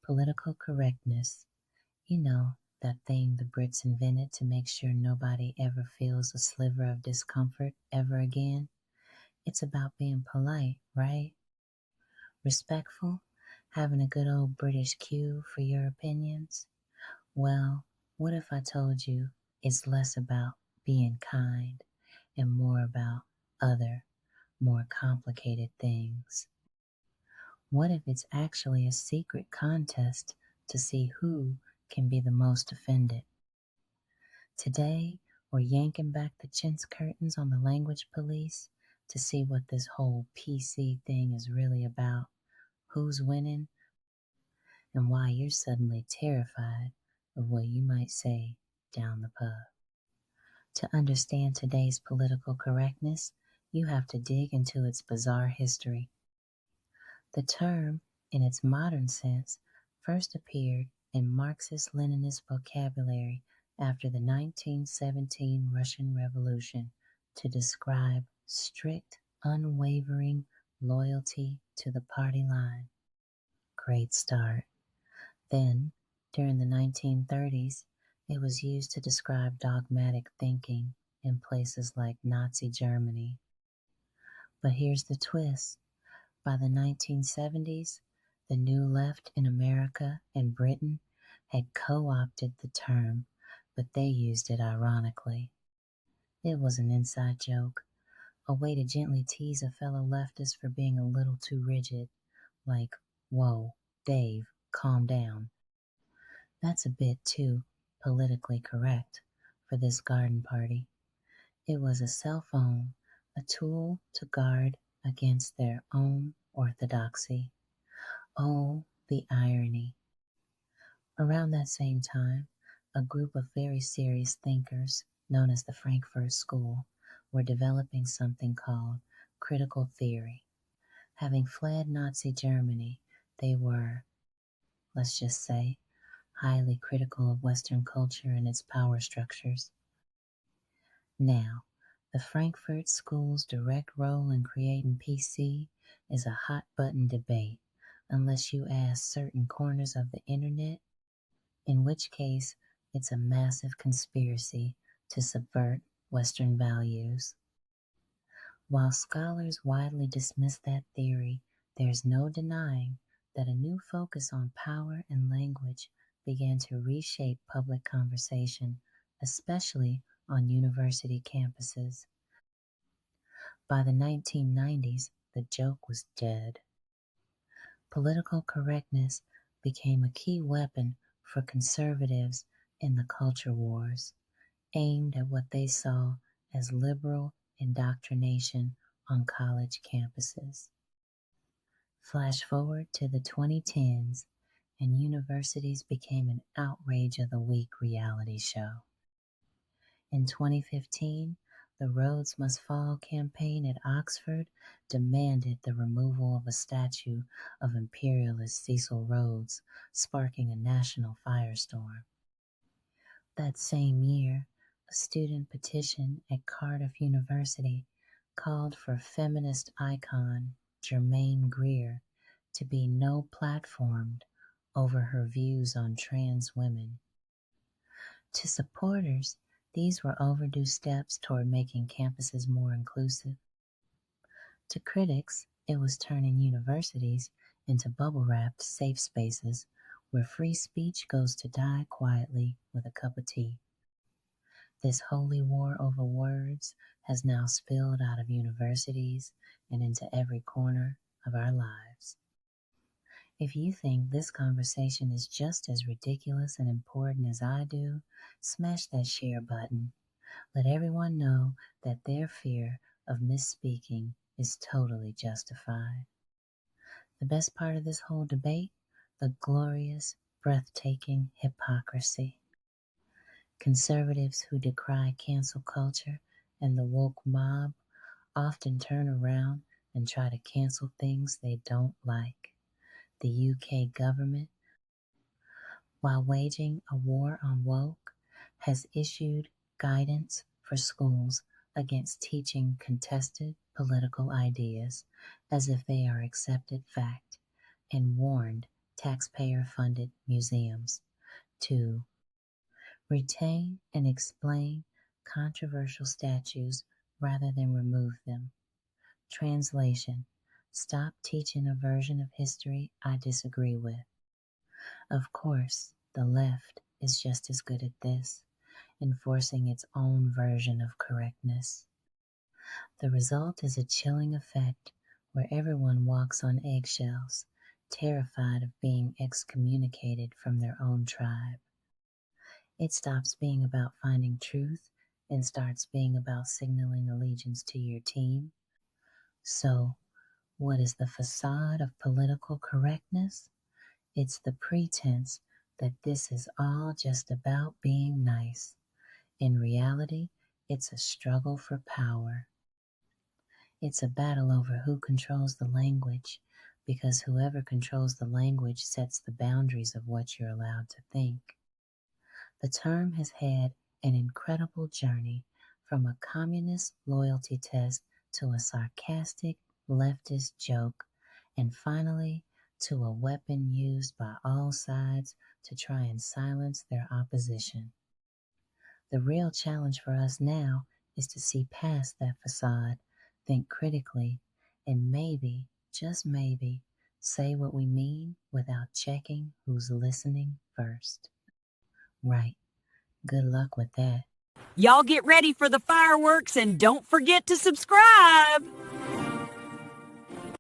Political correctness. You know, that thing the Brits invented to make sure nobody ever feels a sliver of discomfort ever again. It's about being polite, right? Respectful, having a good old British cue for your opinions. Well, what if I told you it's less about being kind and more about other, more complicated things? What if it's actually a secret contest to see who can be the most offended? Today, we're yanking back the chintz curtains on the language police to see what this whole PC thing is really about, who's winning, and why you're suddenly terrified of what you might say down the pub. To understand today's political correctness, you have to dig into its bizarre history. The term, in its modern sense, first appeared in Marxist-Leninist vocabulary after the 1917 Russian Revolution to describe strict, unwavering loyalty to the party line. Great start. Then, during the 1930s, it was used to describe dogmatic thinking in places like Nazi Germany. But here's the twist. By the 1970s, the New Left in America and Britain had co-opted the term, but they used it ironically. It was an inside joke, a way to gently tease a fellow leftist for being a little too rigid, like, whoa, Dave, calm down. That's a bit too politically correct for this garden party. It was a cell phone, a tool to guard against their own orthodoxy. Oh, the irony. Around that same time, a group of very serious thinkers, known as the Frankfurt School, were developing something called critical theory. Having fled Nazi Germany, they were, let's just say, highly critical of Western culture and its power structures. Now, the Frankfurt School's direct role in creating PC is a hot-button debate, unless you ask certain corners of the internet, in which case it's a massive conspiracy to subvert Western values. While scholars widely dismiss that theory, there's no denying that a new focus on power and language began to reshape public conversation, especially on university campuses. By the 1990s, the joke was dead. Political correctness became a key weapon for conservatives in the culture wars, aimed at what they saw as liberal indoctrination on college campuses. Flash forward to the 2010s, and universities became an outrage of the week reality show. In 2015, the Rhodes Must Fall campaign at Oxford demanded the removal of a statue of imperialist Cecil Rhodes, sparking a national firestorm. That same year, a student petition at Cardiff University called for feminist icon Germaine Greer to be no-platformed over her views on trans women. To supporters, these were overdue steps toward making campuses more inclusive. To critics, it was turning universities into bubble-wrapped safe spaces where free speech goes to die quietly with a cup of tea. This holy war over words has now spilled out of universities and into every corner of our lives. If you think this conversation is just as ridiculous and important as I do, smash that share button. Let everyone know that their fear of misspeaking is totally justified. The best part of this whole debate? The glorious, breathtaking hypocrisy. Conservatives who decry cancel culture and the woke mob often turn around and try to cancel things they don't like. The UK government, while waging a war on woke, has issued guidance for schools against teaching contested political ideas as if they are accepted fact, and warned taxpayer-funded museums. 2. Retain and explain controversial statues rather than remove them. Translation: stop teaching a version of history I disagree with. Of course, the left is just as good at this, enforcing its own version of correctness. The result is a chilling effect where everyone walks on eggshells, terrified of being excommunicated from their own tribe. It stops being about finding truth and starts being about signaling allegiance to your team. So, what is the facade of political correctness? It's the pretense that this is all just about being nice. In reality, it's a struggle for power. It's a battle over who controls the language, because whoever controls the language sets the boundaries of what you're allowed to think. The term has had an incredible journey from a communist loyalty test to a sarcastic leftist joke, and finally to a weapon used by all sides to try and silence their opposition. The real challenge for us now is to see past that facade, think critically, and maybe, just maybe, say what we mean without checking who's listening first. Right. Good luck with that. Y'all get ready for the fireworks and don't forget to subscribe.